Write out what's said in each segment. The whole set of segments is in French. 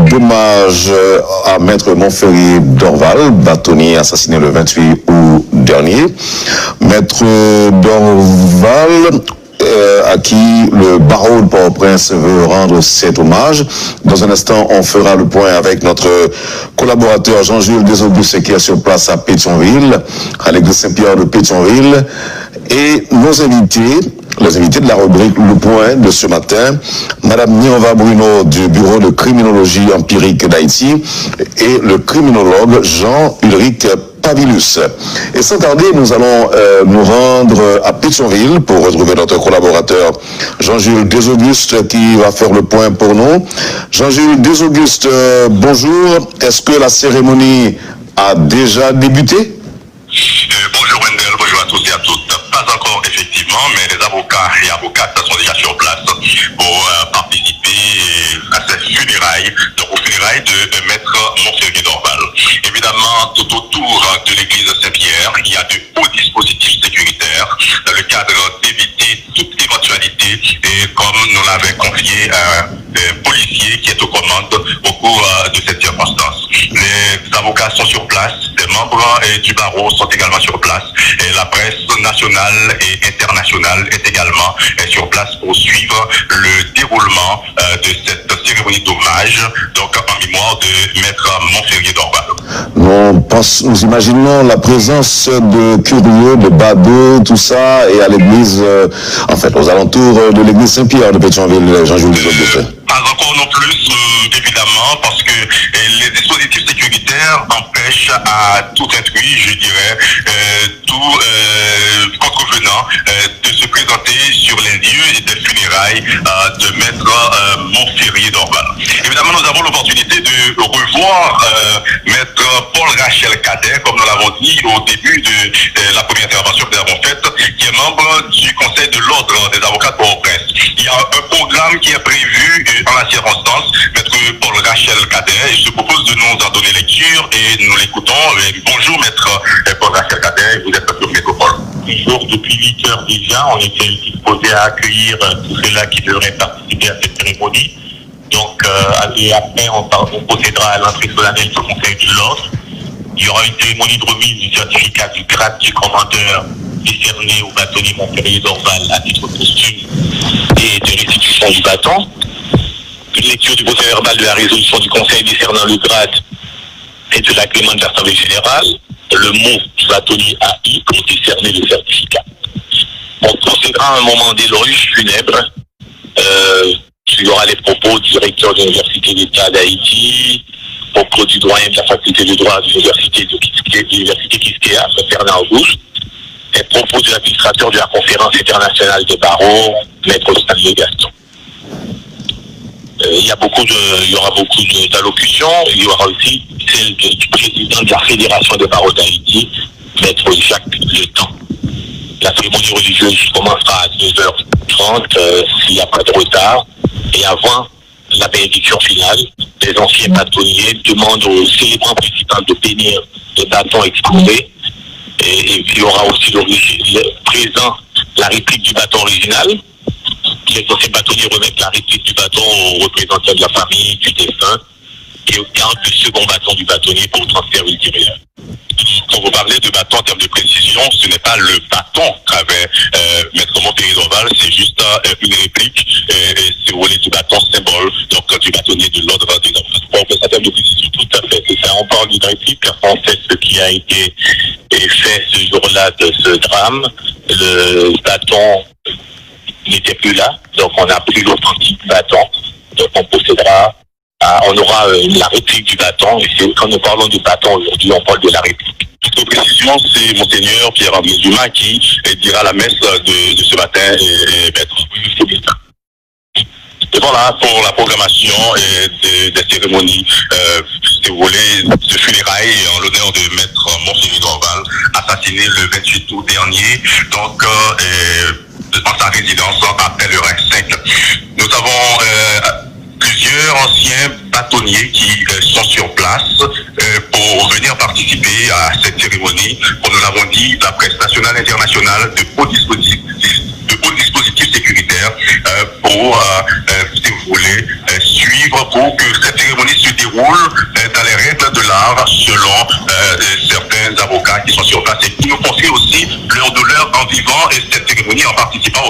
d'hommage à Maître Montferrier Dorval, bâtonnier assassiné le 28 août dernier. Maître Dorval, à qui le barreau de Port-au-Prince veut rendre cet hommage. Dans un instant, on fera le point avec notre collaborateur Jean-Jules Desaugustes qui est sur place à Pétionville, à l'église Saint-Pierre de Pétionville. Et nos invités, les invités de la rubrique Le Point de ce matin, Madame Niova Bruno du Bureau de criminologie empirique d'Haïti et le criminologue Jean-Ulrich Pavilus. Et sans tarder, nous allons nous rendre à Pétionville pour retrouver notre collaborateur Jean-Jules Desaugustes qui va faire le point pour nous. Jean-Jules Desaugustes, bonjour. Est-ce que la cérémonie a déjà débuté? Bonjour Wendell, bonjour à tous et à toutes. Pas encore effectivement, mais les avocats et avocates sont déjà sur place pour participer à ces funérailles, donc aux funérailles de Maître Montferrier Dorval. Évidemment, tout autour de l'église Saint-Pierre, il y a de hauts dispositifs sécuritaires dans le cadre d'éviter toute éventualité et comme nous l'avait confié un policier qui est aux commandes au cours de cette circonstance. Les avocats sont sur place, les membres du barreau sont également sur place et la presse nationale et internationale est également sur place pour suivre le déroulement de cette cérémonie d'hommage, donc en mémoire de Maître Montferrier Dorval. Nous imaginons la présence de curieux, de badauds, tout ça, et à l'église, en fait, aux alentours de l'église Saint-Pierre de Pétionville, Jean-Jules Desaugustes. Pas encore non plus, évidemment, parce que les dispositifs sécuritaires empêchent à tout intrus, je dirais, tout contrevenant de se présenter sur les lieux des funérailles de Maître Montferrier Dorval. Évidemment, nous avons l'opportunité de revoir Maître Paul Rachel Cadet, comme nous l'avons dit au début de la première intervention que nous avons faite, qui est membre du Conseil de l'Ordre des avocats de Port-au-Prince. Il y a un programme qui est prévu en la circonstance. Maître Paul Rachel Cadet, je propose de nous en donner lecture et nous l'écoutons. Bonjour Maître Paul Rachel Cadet, vous êtes sur Métropole. Toujours depuis 8 heures déjà, on était disposé à accueillir tous ceux-là qui devraient participer à cette cérémonie. Donc, et après, on procédera à l'entrée solennelle du Conseil de l'Ordre. Il y aura une cérémonie de remise du certificat du grade du commandeur décerné au bâtonnier Montferrier Dorval à titre posthume et de restitution du bâton. Une lecture du procès verbal de la résolution du Conseil décernant le grade et de l'agrément de l'Assemblée générale, le mot du bâtonnier AI pour décerner le certificat. On procédera à un moment d'éloge funèbre. Il y aura les propos du directeur de l'Université d'État d'Haïti, propos du doyen de la faculté de droit de l'Université Kiskeya, M. Fernand Auguste, et propos de l'administrateur de la conférence internationale des barreaux, M. Stanley Gaston. Il y aura beaucoup d'allocutions. Il y aura aussi celle du président de la Fédération des barreaux d'Haïti, M. Jacques Le Temps. La cérémonie religieuse commencera à 9h30 s'il n'y a pas de retard. Et avant la bénédiction finale, les anciens bâtonniers demandent aux célébrants principaux de bénir les bâtons exposés. Et il y aura aussi présent la réplique du bâton original. Les anciens bâtonniers remettent la réplique du bâton aux représentants de la famille, du défunt, et gardent le second bâton du bâtonnier pour transfert ultérieur. Quand vous parlez de bâton en termes de précision, ce n'est pas le bâton qu'avait Maître Montferrier Dorval, c'est juste une réplique, c'est volé du bâton symbole, donc du bâtonnier de l'ordre des avocats. En termes de précision, tout à fait, c'est ça. On parle d'une réplique, car on sait ce qui a été fait ce jour-là de ce drame. Le bâton n'était plus là, donc on n'a plus l'authentique bâton, donc on aura la réplique du bâton, et quand nous parlons du bâton aujourd'hui, on parle de la réplique. Toute précision, c'est Monseigneur Pierre-André Dumas qui dira la messe de ce matin et Maître. Et voilà pour la programmation et des cérémonies déroulées de funérailles en l'honneur de Maître Montferrier Dorval, assassiné le 28 août dernier, donc dans sa résidence à Pellerin 5. Nous avons plusieurs anciens bâtonniers qui sont sur place pour venir participer à cette cérémonie. Comme nous l'avons dit, la presse nationale et internationale de hauts dispositifs sécuritaires pour, si vous voulez, suivre pour que cette cérémonie se déroule dans les règles de l'art selon certains avocats qui sont sur place et qui nous confient aussi leur douleur en vivant cette cérémonie, en participant à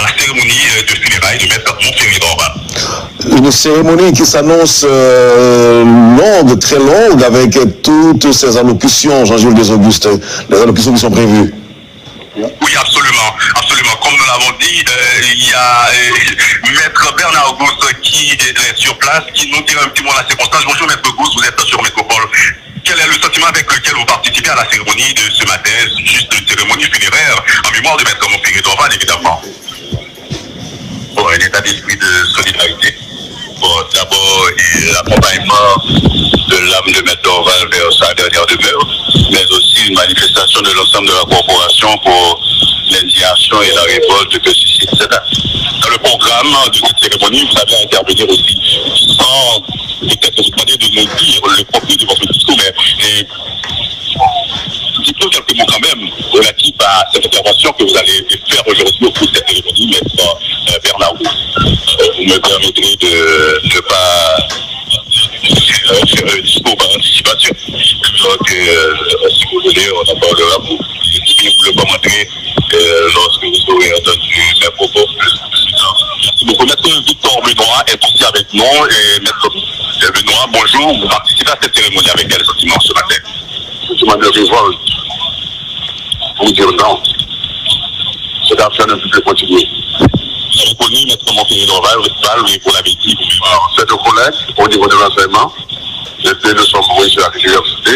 la cérémonie de funérailles de Maître Montferrier Dorval. Une cérémonie qui s'annonce longue, très longue, avec toutes ces allocutions, Jean-Gilles Desaugustes, les allocutions qui sont prévues. Oui, absolument, absolument. Comme nous l'avons dit, il y a Maître Bernard Gousse qui est sur place, qui nous dit un petit mot à la circonstance. Bonjour Maître Gousse, vous êtes sur Métropole. Quel est le sentiment avec lequel vous participez à la cérémonie de ce matin, juste une cérémonie funéraire en mémoire de Maître Montferrier Dorval, évidemment? Bon, un état d'esprit de solidarité. Bon, d'abord, l'accompagnement de l'âme de Maître Dorval vers sa dernière demeure, mais aussi une manifestation de l'ensemble de la corporation pour l'indignation et la révolte que suscite cette acte. Dans le programme de cette cérémonie, vous allez intervenir aussi sans peut-être vous demander de nous dire le propos de votre discours, mais dites-nous quelques mots quand même relatifs à cette intervention que vous allez faire aujourd'hui au cours de cette cérémonie, Maître Bernard. Vous me permettrez de ne pas faire un discours par anticipation. Donc, si vous voulez, on en parlera vous le commenterez lorsque vous aurez entendu mes propos. Merci beaucoup. Maître Victor Benoît est aussi avec nous. Et Maître Benoît, bonjour. Vous participez à cette cérémonie avec quel sentiment ce matin? Sentiment de révolte. Pour dire non. Cette affaire ne peut plus continuer. Vous avez connu Maître Montferrier Dorval, oui, vous l'avez dit. Alors, cette collègue, au niveau de l'enseignement, j'étais de son cours ici à l'université.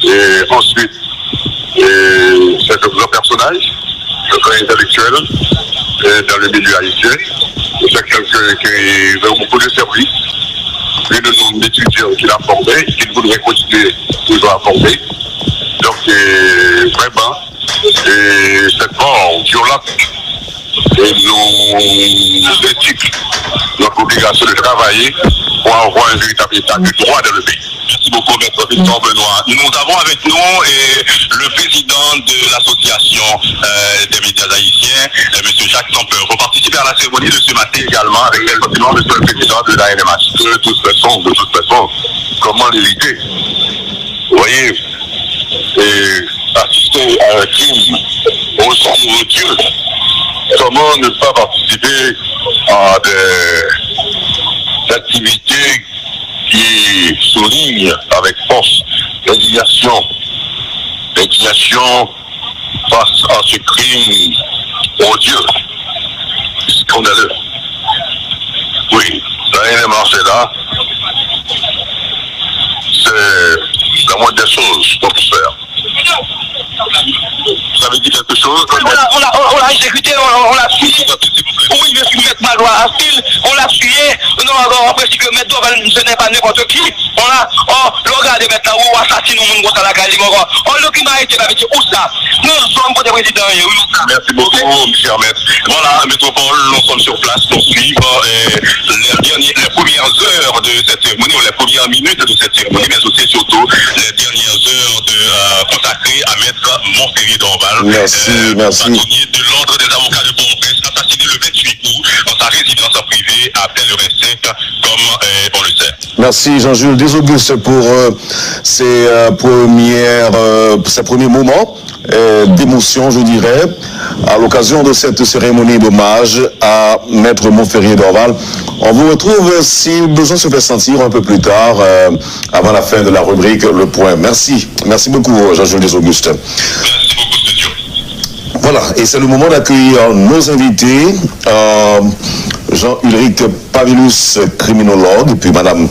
Et ensuite, c'est un grand personnage, un grand intellectuel dans le milieu haïtien. C'est quelqu'un qui a beaucoup de services. Une de nos étudiants qu'il a formé, qu'il voudrait continuer toujours à former. Donc, vraiment, cette mort violente nous éthique notre obligation de travailler pour avoir un véritable état du droit dans le pays. Merci beaucoup, Maître Victor Benoît. Nous avons avec nous le président de l'association des médias haïtiens, M. Jacques Sampleur. Vous participez à la cérémonie de ce matin également avec le sentiment, M. le président de la NMH. De toute façon, comment l'éviter? Vous voyez, assister à un crime aussi odieux, comment ne pas participer à des activités qui soulignent avec force l'indignation face à ce crime odieux, scandaleux. Oui, la NMH est là. C'est la moindre des choses qu'on peut faire. Vous avez dit quelque chose? On l'a exécuté, on l'a suivi. Oui, je suis Maître Malois à Style, on l'a suivi. Non, alors, après, que Maître Dorval, ce n'est pas n'importe qui. Le regardez maintenant, où assassine le monde à la Cali. Le qui m'a été avec où ça? Nous sommes pour des présidents. Merci beaucoup, cher maître. Voilà, Métropole, nous sommes sur place pour suivre les premières heures de cette cérémonie, ou les premières minutes de cette cérémonie, mais aussi surtout les dernières heures consacrées à Maître Montferrier Dorval. Merci. Bâtonnier de l'ordre des avocats de Port-au-Prince, assassiné le 28 août dans sa résidence privée à Pellerin-5, comme on le sait. Merci Jean-Jules Desaugustes pour ces premiers moments d'émotion, je dirais, à l'occasion de cette cérémonie d'hommage à Maître Montferrier Dorval. On vous retrouve, si besoin se fait sentir, un peu plus tard, avant la fin de la rubrique Le Point. Merci beaucoup Jean-Jules Desaugustes. Merci beaucoup, studio. Voilà, et c'est le moment d'accueillir nos invités, Jean-Ulrich Pavilus, criminologue, et puis Madame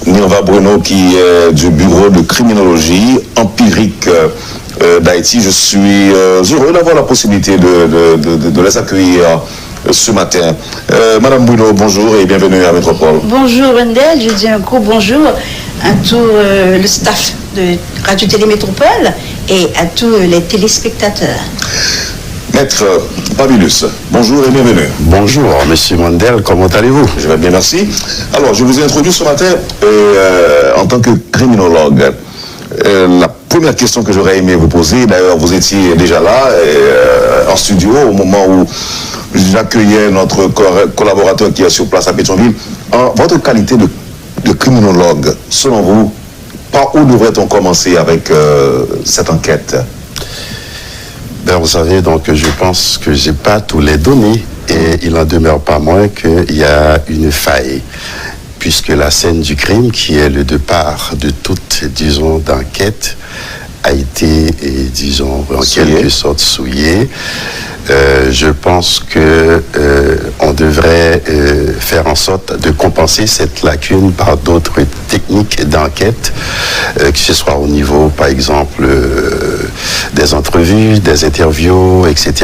Nirva Bruno, qui est du bureau de criminologie empirique d'Haïti. Je suis heureux d'avoir la possibilité de les accueillir ce matin. Madame Bruno, bonjour et bienvenue à Métropole. Bonjour Wendell, je dis un gros bonjour à tout le staff de Radio Télé Métropole et à tous les téléspectateurs. Maître Pavilus, bonjour et bienvenue. Bonjour, monsieur Wendell, comment allez-vous? Je vais bien, merci. Alors, je vous ai introduit ce matin en tant que criminologue. La première question que j'aurais aimé vous poser, d'ailleurs, vous étiez déjà là, en studio, au moment où j'accueillais notre collaborateur qui est sur place à Pétionville, en votre qualité de de criminologue, selon vous, par où devrait-on commencer avec cette enquête? Ben, vous savez, donc je pense que j'ai pas tous les données et il n'en demeure pas moins qu'il y a une faille, puisque la scène du crime, qui est le départ de toute, disons, d'enquête, a été, disons, en quelque sorte souillée. Je pense que on devrait faire en sorte de compenser cette lacune par d'autres techniques d'enquête, que ce soit au niveau, par exemple, des entrevues, des interviews, etc.,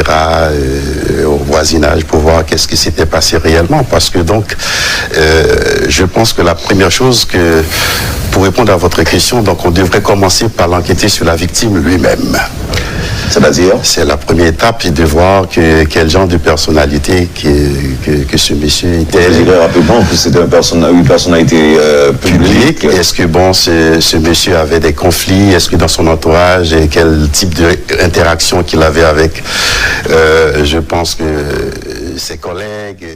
au voisinage, pour voir qu'est-ce qui s'était passé réellement. Parce que donc, je pense que la première chose que, pour répondre à votre question, donc on devrait commencer par l'enquêter sur la victime lui-même. C'est-à-dire? C'est la première étape, et de voir quel genre de personnalité que ce monsieur était. Je dirais rapidement que c'était une personnalité publique. Est-ce que bon, ce monsieur avait des conflits? Est-ce que dans son entourage, et quel type d'interaction qu'il avait avec, je pense que ses collègues.